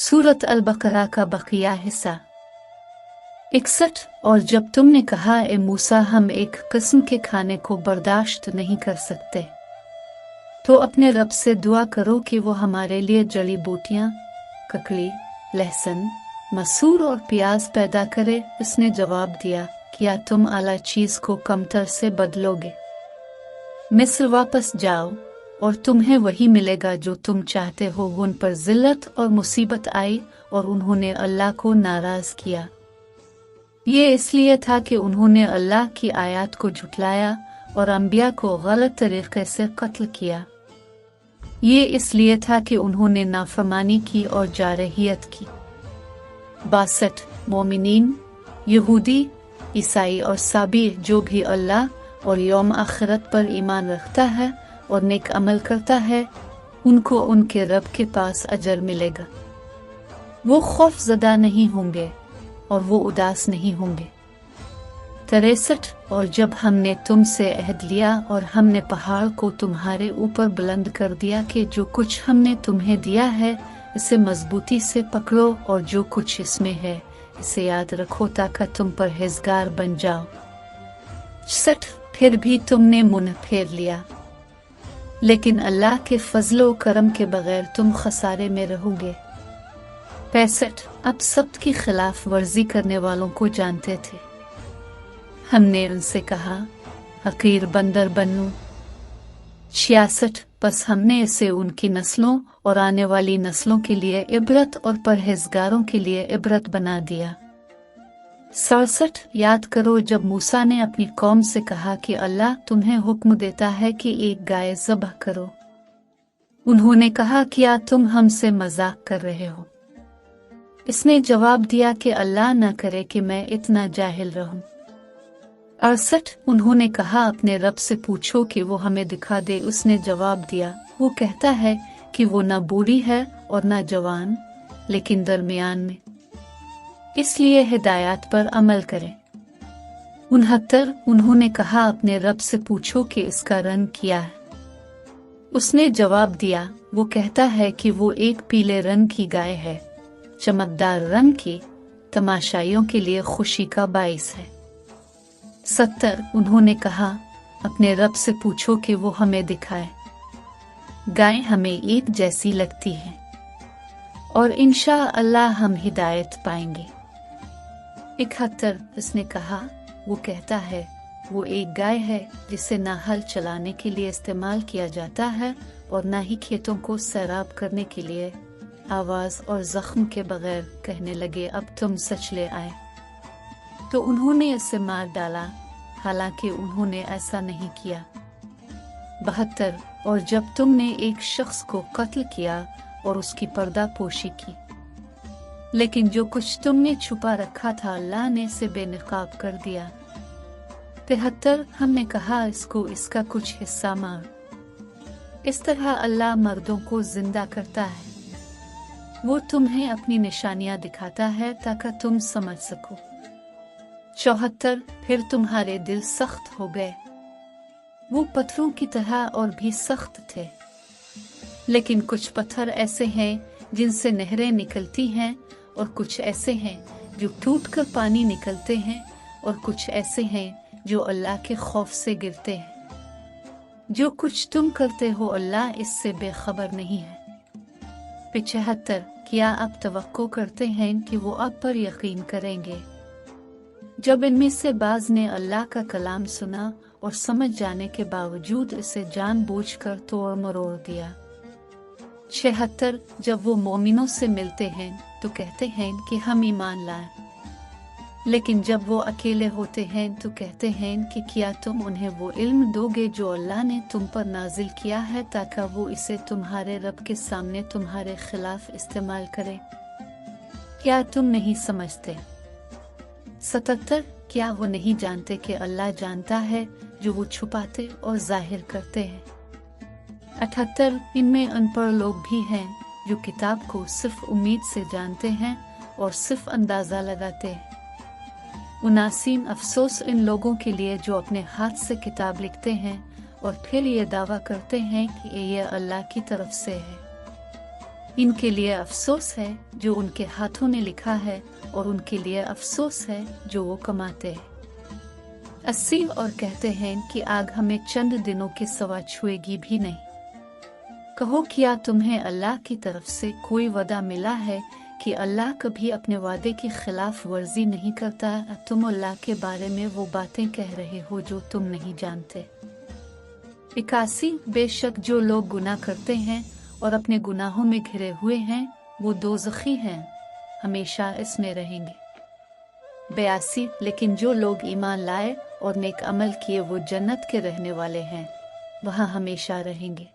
सूरत अल-बकरा का बकिया हिस्सा 61। और जब तुमने कहा ए मूसा हम एक किस्म के खाने को बर्दाश्त नहीं कर सकते, तो अपने रब से दुआ करो कि वो हमारे लिए जड़ी बूटियां, ककड़ी, लहसुन, मसूर और प्याज पैदा करे। उसने जवाब दिया, क्या तुम आला चीज को कमतर से बदलोगे? मिस्र वापस जाओ और तुम्हें वही मिलेगा जो तुम चाहते हो। उन पर जिल्लत और मुसीबत आई और उन्होंने अल्लाह को नाराज किया। ये इसलिए था कि उन्होंने अल्लाह की आयत को झुटलाया और अंबिया को गलत तरीके से कत्ल किया। ये इसलिए था कि उन्होंने नाफरमानी की और जारहियत की। 62। मोमिनीन, यहूदी, ईसाई और साबी जो भी अल्लाह और यौम आखिरत पर ईमान रखता है और नेक अमल करता है, उनको उनके रब के पास अजर मिलेगा। वो खौफ ज़दा नहीं होंगे और वो उदास नहीं होंगे। 63। और जब हमने तुमसे अहद लिया और हमने पहाड़ को तुम्हारे ऊपर बुलंद कर दिया कि जो कुछ हमने तुम्हें दिया है इसे मजबूती से पकड़ो और जो कुछ इसमें है इसे याद रखो ताकि तुम परहेजगार बन जाओ। 64। फिर भी तुमने मुंह फेर लिया, लेकिन अल्लाह के फजलो करम के बगैर तुम खसारे में रहोगे। 65। अब सब्त की खिलाफ वर्जी करने वालों को जानते थे। हमने उनसे कहा, हकीर बंदर बनू। 66। बस हमने इसे उनकी नस्लों और आने वाली नस्लों के लिए इबरत और परहेजगारों के लिए इबरत बना दिया। 67। याद करो जब मूसा ने अपनी कौम से कहा कि अल्लाह तुम्हें हुक्म देता है कि एक गाय ज़बह करो। उन्होंने कहा, क्या तुम हमसे मजाक कर रहे हो? इसने जवाब दिया कि अल्लाह न करे कि मैं इतना जाहिल रहूं। 68। उन्होंने कहा, अपने रब से पूछो कि वो हमें दिखा दे। उसने जवाब दिया, वो कहता है कि वो न बूढ़ी है और न जवान, लेकिन दरमियान में, इसलिए हिदायत पर अमल करें। 69। उन्होंने कहा, अपने रब से पूछो कि इसका रंग क्या है। उसने जवाब दिया, वो कहता है कि वो एक पीले रंग की गाय है, चमकदार रंग की, तमाशाइयों के लिए खुशी का बाइस है। 70। उन्होंने कहा, अपने रब से पूछो कि वो हमें दिखाए। गाय हमें एक जैसी लगती है और इंशा अल्लाह हम हिदायत पाएंगे। 71। उसने कहा, वो कहता है वो एक गाय है जिसे ना हल चलाने के लिए इस्तेमाल किया जाता है और ना ही खेतों को सैराब करने के लिए। आवाज और जख्म के बगैर कहने लगे, अब तुम सच ले आए। तो उन्होंने इसे मार डाला, हालांकि उन्होंने ऐसा नहीं किया। 72। और जब तुमने एक शख्स को कत्ल किया और उसकी पर्दा पोशी की, लेकिन जो कुछ तुमने छुपा रखा था अल्लाह ने इसे बेनकाब कर दिया। 73। हमने कहा, इसको इसका कुछ हिस्सा मार। इस तरह अल्लाह मर्दों को जिंदा करता है, वो तुम्हें अपनी निशानियां दिखाता है ताकि तुम समझ सको। 74। फिर तुम्हारे दिल सख्त हो गए, वो पत्थरों की तरह और भी सख्त थे, लेकिन कुछ पत्थर ऐसे हैं जिनसे नहरें निकलती हैं और कुछ ऐसे हैं जो टूटकर पानी निकलते हैं और कुछ ऐसे हैं जो अल्लाह के खौफ से गिरते हैं। जो कुछ तुम करते हो अल्लाह इससे बेखबर नहीं है। 75। क्या आप तवक्को करते हैं कि वो आप पर यकीन करेंगे? जब इनमें से बाज ने अल्लाह का कलाम सुना और समझ जाने के बावजूद इसे जानबूझकर तोड़ मरोड़ दिया। 76। जब वो मोमिनों से मिलते हैं तो कहते हैं कि हम ईमान लाए, लेकिन जब वो अकेले होते हैं तो कहते हैं कि क्या तुम उन्हें वो इल्म दोगे जो अल्लाह ने तुम पर नाजिल किया है ताकि वो इसे तुम्हारे रब के सामने तुम्हारे खिलाफ इस्तेमाल करें? क्या तुम नहीं समझते? 77। क्या वो नहीं जानते कि अल्लाह जानता है जो वो छुपाते और जाहिर करते हैं? 78। इनमें अनपढ़ लोग भी हैं जो किताब को सिर्फ उम्मीद से जानते हैं और सिर्फ अंदाजा लगाते हैं। 79। अफसोस इन लोगों के लिए जो अपने हाथ से किताब लिखते हैं और फिर ये दावा करते हैं कि ये अल्लाह की तरफ से है। इनके लिए अफसोस है जो उनके हाथों ने लिखा है, और उनके लिए अफसोस है जो वो कमाते हैं। 80 और कहते हैं कि आग हमें चंद दिनों के सिवा छुएगी भी नहीं। कहो, क्या तुम्हें अल्लाह की तरफ से कोई वादा मिला है कि अल्लाह कभी अपने वादे की खिलाफ वर्जी नहीं करता? तुम अल्लाह के बारे में वो बातें कह रहे हो जो तुम नहीं जानते। 81 बेशक जो लोग गुनाह करते हैं और अपने गुनाहों में घिरे हुए हैं, वो दोज़खी हैं, हमेशा इसमें रहेंगे। 82 लेकिन जो लोग ईमान लाए और नेक अमल किए, वो जन्नत के रहने वाले हैं, वहाँ हमेशा रहेंगे।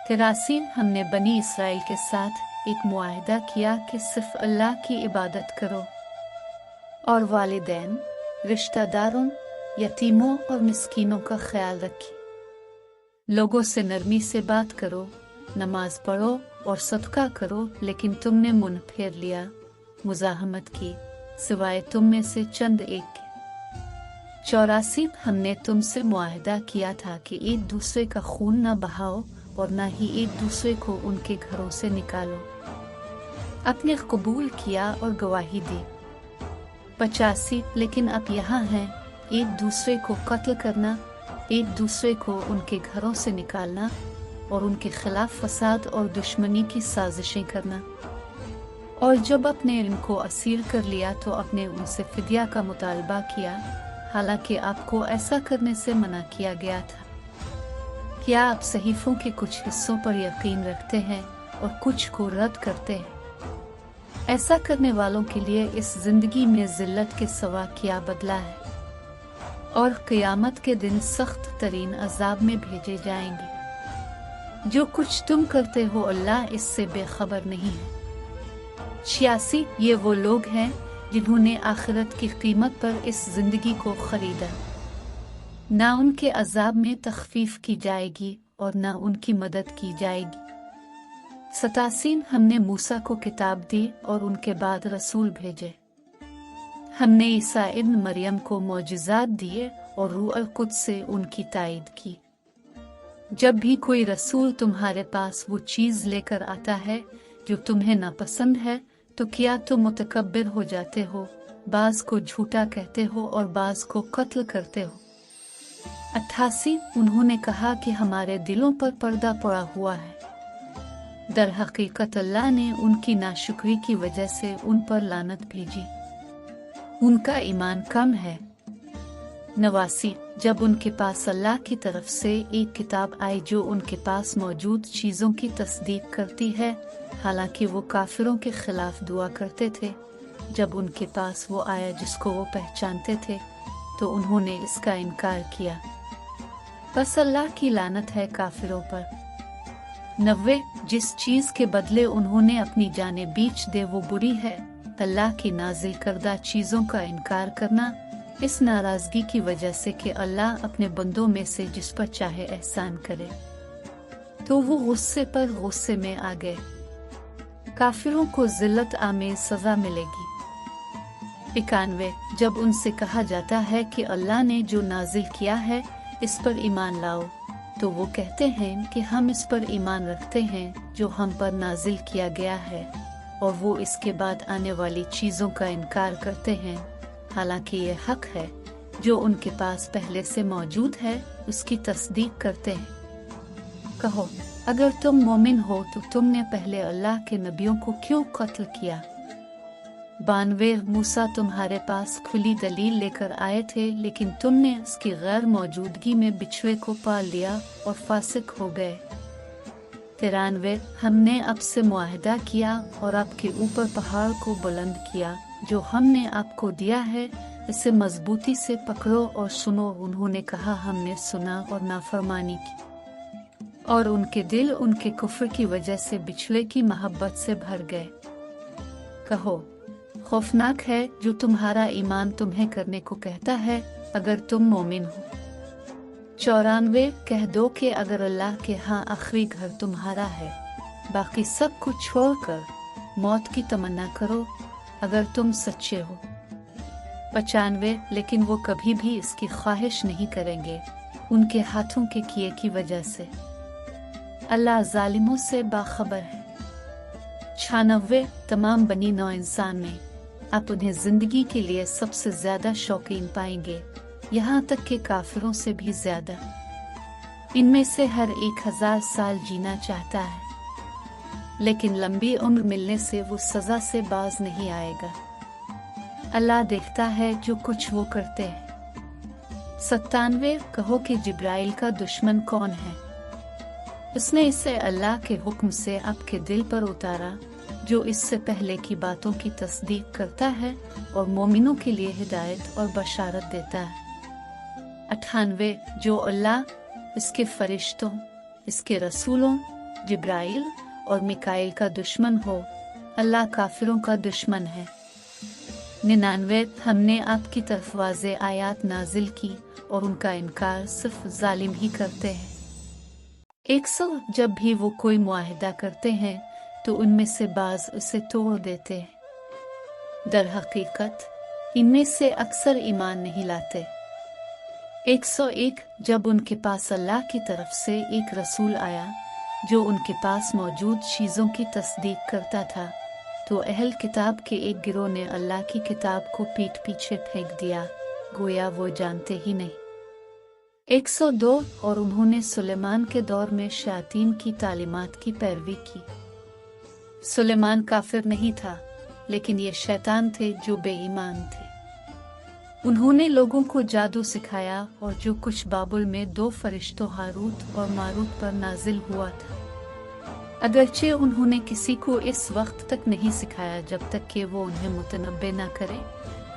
83 हमने बनी इसराइल के साथ एक मुआहिदा किया कि सिर्फ अल्लाह की इबादत करो और वालिदैन, रिश्तेदारों, यतीमों और मिस्कीनों का ख्याल रखिए। लोगों से नरमी से बात करो, नमाज पढ़ो और सदका करो, लेकिन तुमने मुंह फेर लिया, मुजाहमत की, सिवाय तुम में से चंद एक के। 84 हमने तुमसे मुआहिदा किया था कि एक दूसरे का खून न बहाओ और न ही एक दूसरे को उनके घरों से निकालो। अपने कबूल किया और गवाही दी। 85 लेकिन अब यहाँ हैं, एक दूसरे को कत्ल करना, एक दूसरे को उनके घरों से निकालना और उनके खिलाफ फसाद और दुश्मनी की साजिशें करना। और जब अपने इनको असीर कर लिया तो अपने उनसे फिदिया का मुतालबा किया, हालांकि आपको ऐसा करने से मना किया गया था। क्या आप सहीफों के कुछ हिस्सों पर यकीन रखते हैं और कुछ को रद्द करते हैं? ऐसा करने वालों के लिए इस जिंदगी में जिल्लत के सिवा क्या बदला है, और क़यामत के दिन सख्त तरीन अजाब में भेजे जाएंगे। जो कुछ तुम करते हो अल्लाह इससे बेखबर नहीं है। 86 ये वो लोग हैं जिन्होंने आखिरत की कीमत पर इस जिंदगी को खरीदा। ना उनके अजाब में तखफीफ की जाएगी और ना उनकी मदद की जाएगी। 87 हमने मूसा को किताब दी और उनके बाद रसूल भेजे। हमने ईसा इब्न मरियम को मौजिज़ात दिए और रूह अल कुद्स से उनकी तायद की। जब भी कोई रसूल तुम्हारे पास वो चीज़ लेकर आता है जो तुम्हें नापसंद है, तो क्या तुम मुतकब्बिर हो जाते हो, बाज़ को झूठा कहते हो और बाज़ को कत्ल करते हो? 88 उन्होंने कहा कि हमारे दिलों पर पर्दा पड़ा हुआ है। दर हकीकत अल्लाह ने उनकी नाशुक्री की वजह से उन पर लानत भेजी। उनका ईमान कम है। 89 जब उनके पास अल्लाह की तरफ से एक किताब आई जो उनके पास मौजूद चीज़ों की तस्दीक करती है, हालांकि वो काफिरों के खिलाफ दुआ करते थे, जब उनके पास वो आया जिसको वो पहचानते थे तो उन्होंने इसका इनकार किया। बस अल्लाह की लानत है काफिरों पर। 90 जिस चीज़ के बदले उन्होंने अपनी जानें बेच दे वो बुरी है। अल्लाह की नाजिल करदा चीज़ों का इनकार करना इस नाराज़गी की वजह से कि अल्लाह अपने बंदों में से जिस पर चाहे एहसान करे, तो वो गुस्से पर गुस्से में आ गए। काफिरों को जिल्लत आमेज़ सज़ा मिलेगी। 91 जब उनसे कहा जाता है कि अल्लाह ने जो नाजिल किया है इस पर ईमान लाओ, तो वो कहते हैं कि हम इस पर ईमान रखते हैं जो हम पर नाजिल किया गया है, और वो इसके बाद आने वाली चीज़ों का इनकार करते हैं, हालांकि ये हक है जो उनके पास पहले से मौजूद है उसकी तस्दीक करते हैं। कहो, अगर तुम मोमिन हो तो तुमने पहले अल्लाह के नबियों को क्यों कत्ल किया? 92 मूसा तुम्हारे पास खुली दलील लेकर आए थे, लेकिन तुमने उसकी गैर मौजूदगी में बिछुए को पाल लिया और फासिक हो गए। 93 हमने अब से मुआहिदा किया और आपके ऊपर पहाड़ को बुलंद किया, जो हमने आपको दिया है इसे मजबूती से पकड़ो और सुनो। उन्होंने कहा हमने सुना और नाफरमानी की, और उनके दिल उनके कुफ्र की वजह से बिछड़े की मोहब्बत से भर गए। कहो, खौफनाक है जो तुम्हारा ईमान तुम्हें करने को कहता है अगर तुम मोमिन हो। 94 कह दो कि अगर अल्लाह के यहाँ आखिरी घर तुम्हारा है, बाकी सब कुछ छोड़कर मौत की तमन्ना करो अगर तुम सच्चे हो। 95 लेकिन वो कभी भी इसकी ख्वाहिश नहीं करेंगे उनके हाथों के किए की वजह से। अल्लाह जालिमों से बाखबर है। 96 तमाम बनी नौ इंसान में आप उन्हें जिंदगी के लिए सबसे ज्यादा शौकीन पाएंगे, यहाँ तक कि काफिरों से भी ज्यादा। इनमें से हर 1000 साल जीना चाहता है, लेकिन लंबी उम्र मिलने से वो सजा से बाज नहीं आएगा। अल्लाह देखता है जो कुछ वो करते हैं। 97 कहो कि जिब्राइल का दुश्मन कौन है? उसने इसे अल्लाह के हुक्म से आपके दिल पर उतारा, जो इससे पहले की बातों की तस्दीक करता है और मोमिनों के लिए हिदायत और बशारत देता है। 98 जो अल्लाह, इसके फरिश्तों, इसके रसूलों जिब्राइल और मिकाइल का दुश्मन हो, अल्लाह काफिरों का दुश्मन है। 99 हमने आपकी तरफ वाज़े आयात नाजिल की और उनका इनकार सिर्फ जालिम ही करते हैं। 100 जब भी वो कोई मुआहिदा करते हैं तो उनमें से बाज उसे तोड़ देते हैं। दर हकीकत इनमें से अक्सर ईमान नहीं लाते। 101 जब उनके पास अल्लाह की तरफ से एक रसूल आया जो उनके पास मौजूद चीज़ों की तस्दीक करता था, तो अहल किताब के एक गिरोह ने अल्लाह की किताब को पीठ पीछे फेंक दिया, गोया वो जानते ही नहीं। 102 और उन्होंने सुलेमान के दौर में शयातीन की तालीमात की पैरवी की। सुलेमान काफिर नहीं था, लेकिन ये शैतान थे जो बेईमान थे। उन्होंने लोगों को जादू सिखाया और जो कुछ बाबुल में 2 फरिश्तों हारूत और मारूत पर नाजिल हुआ था। अगरचे उन्होंने किसी को इस वक्त तक नहीं सिखाया जब तक कि वो उन्हें मुतनब्बे न करे,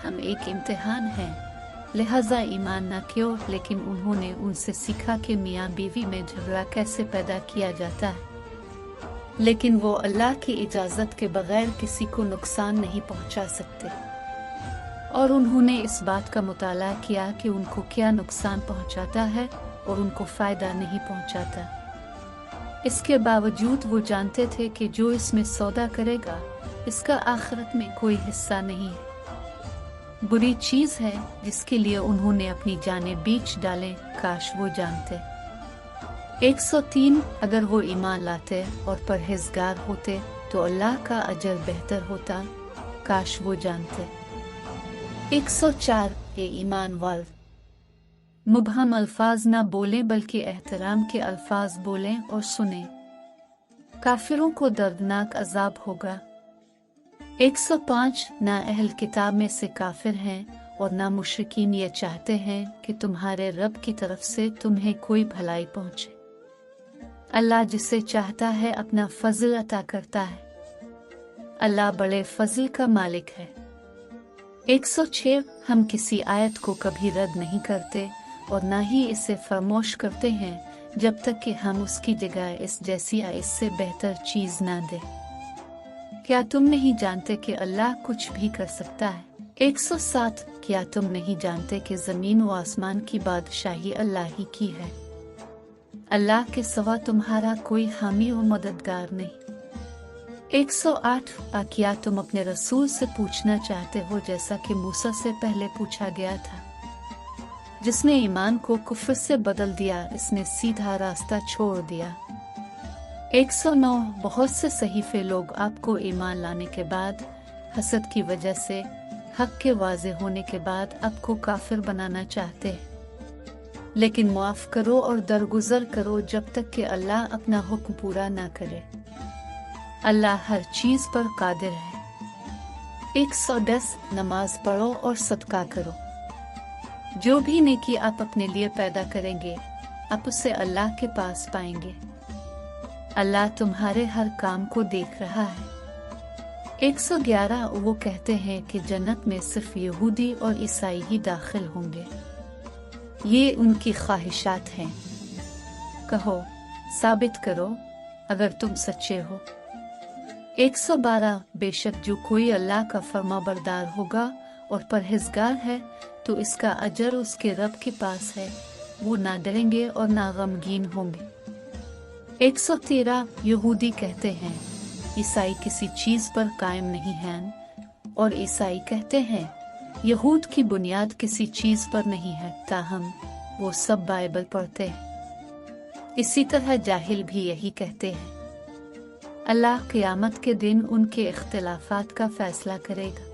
हम एक इम्तिहान हैं, लिहाजा ईमान न क्यों, लेकिन उन्होंने उनसे सीखा कि मियाँ बीवी में झगड़ा कैसे पैदा किया जाता है। लेकिन वो अल्लाह की इजाज़त के बगैर किसी को नुकसान नहीं पहुंचा सकते, और उन्होंने इस बात का मुताला किया कि उनको क्या नुकसान पहुंचाता है और उनको फ़ायदा नहीं पहुंचाता। इसके बावजूद वो जानते थे कि जो इसमें सौदा करेगा इसका आखिरत में कोई हिस्सा नहीं है। बुरी चीज़ है जिसके लिए उन्होंने अपनी जानें बीच डालें, काश वो जानते। 103 अगर वो ईमान लाते और परहेजगार होते तो अल्लाह का अजर बेहतर होता, काश वो जानते। 104 ये ईमान वाल मुबहम अल्फाज ना बोलें बल्कि एहतराम के अल्फाज बोलें और सुनें। काफिरों को दर्दनाक अजाब होगा। 105 ना अहल किताब में से काफिर हैं और ना मुशरिकीन ये चाहते हैं कि तुम्हारे रब की तरफ से तुम्हें कोई भलाई पहुंचे। अल्लाह जिसे चाहता है अपना फजल अता करता है। अल्लाह बड़े फजल का मालिक है। 106 हम किसी आयत को कभी रद्द नहीं करते और ना ही इसे फरामोश करते हैं जब तक कि हम उसकी जगह इस जैसी या इससे बेहतर चीज ना दे। क्या तुम नहीं जानते कि अल्लाह कुछ भी कर सकता है? 107 क्या तुम नहीं जानते कि जमीन व आसमान की बादशाही अल्लाह ही की है? अल्लाह के सिवा तुम्हारा कोई हामी और मददगार नहीं। 108 क्या तुम अपने रसूल से पूछना चाहते हो जैसा कि मूसा से पहले पूछा गया था? जिसने ईमान को कुफ्र से बदल दिया, इसने सीधा रास्ता छोड़ दिया। 109 बहुत से सहीफे लोग आपको ईमान लाने के बाद हसद की वजह से हक के वाज़े होने के बाद आपको काफिर बनाना चाहते हैं, लेकिन माफ करो और दरगुजर करो जब तक कि अल्लाह अपना हुक्म पूरा ना करे। अल्लाह हर चीज पर कादिर है। 110 नमाज पढ़ो और सदका करो। जो भी नेकी आप अपने लिए पैदा करेंगे आप उसे अल्लाह के पास पाएंगे। अल्लाह तुम्हारे हर काम को देख रहा है। 111 वो कहते हैं कि जन्नत में सिर्फ यहूदी और ईसाई ही दाखिल होंगे, ये उनकी ख्वाहिशात हैं। कहो साबित करो अगर तुम सच्चे हो। 112 बेशक जो कोई अल्लाह का फर्माबरदार होगा और परहेजगार है तो इसका अजर उसके रब के पास है, वो ना डरेंगे और ना गमगीन होंगे। 113 यहूदी कहते हैं ईसाई किसी चीज पर कायम नहीं हैं, और ईसाई कहते हैं यहूद की बुनियाद किसी चीज पर नहीं है, ताहम वो सब बाइबल पढ़ते हैं। इसी तरह जाहिल भी यही कहते हैं। अल्लाह क़यामत के दिन उनके इख्तिलाफात का फैसला करेगा।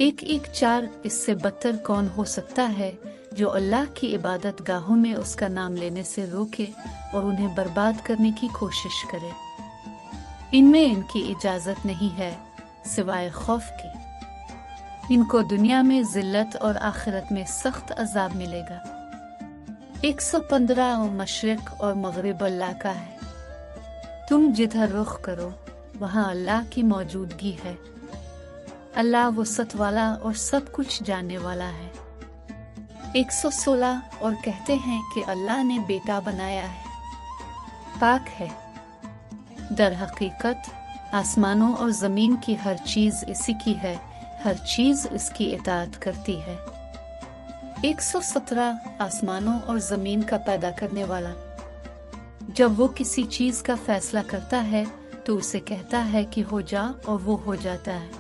114 इससे बदतर कौन हो सकता है जो अल्लाह की इबादत गाहों में उसका नाम लेने से रोके और उन्हें बर्बाद करने की कोशिश करे। इनमें इनकी इजाज़त नहीं है सिवाय खौफ की। इनको दुनिया में जिल्लत और आखिरत में सख्त अजाब मिलेगा। 115 मशरिक और मगरिब अल्लाह का है। तुम जिधर रुख करो वहाँ अल्लाह की मौजूदगी है। अल्लाह वसत वाला और सब कुछ जानने वाला है। 116 और कहते हैं कि अल्लाह ने बेटा बनाया है, पाक है। दर हकीकत आसमानों और ज़मीन की हर चीज़ इसी की है, हर चीज़ इसकी इताअत करती है। 117 आसमानों और ज़मीन का पैदा करने वाला। जब वो किसी चीज़ का फैसला करता है तो उसे कहता है कि हो जा और वो हो जाता है।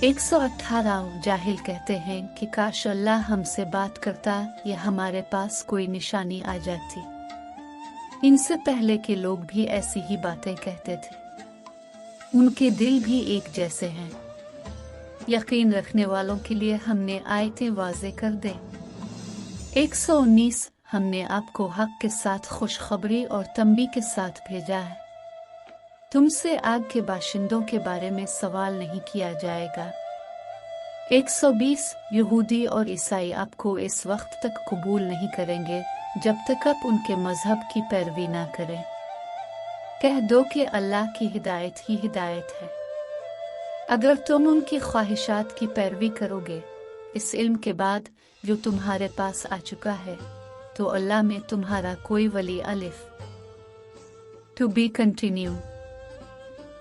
118 जाहिल कहते हैं कि काश अल्लाह हमसे बात करता या हमारे पास कोई निशानी आ जाती। इनसे पहले के लोग भी ऐसी ही बातें कहते थे। उनके दिल भी एक जैसे हैं। यकीन रखने वालों के लिए हमने आयतें वाज़े कर दें। 119 हमने आपको हक के साथ खुशखबरी और तंबी के साथ भेजा है। तुमसे आग के बाशिंदों के बारे में सवाल नहीं किया जाएगा। 120 यहूदी और ईसाई आपको इस वक्त तक कबूल नहीं करेंगे जब तक आप उनके मजहब की पैरवी ना करें। कह दो कि अल्लाह की हिदायत ही हिदायत है। अगर तुम उनकी ख्वाहिशात की पैरवी करोगे इस इल्म के बाद जो तुम्हारे पास आ चुका है, तो अल्लाह में तुम्हारा कोई वली अलिफ। टू बी कंटिन्यू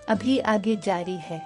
अभी आगे जारी है।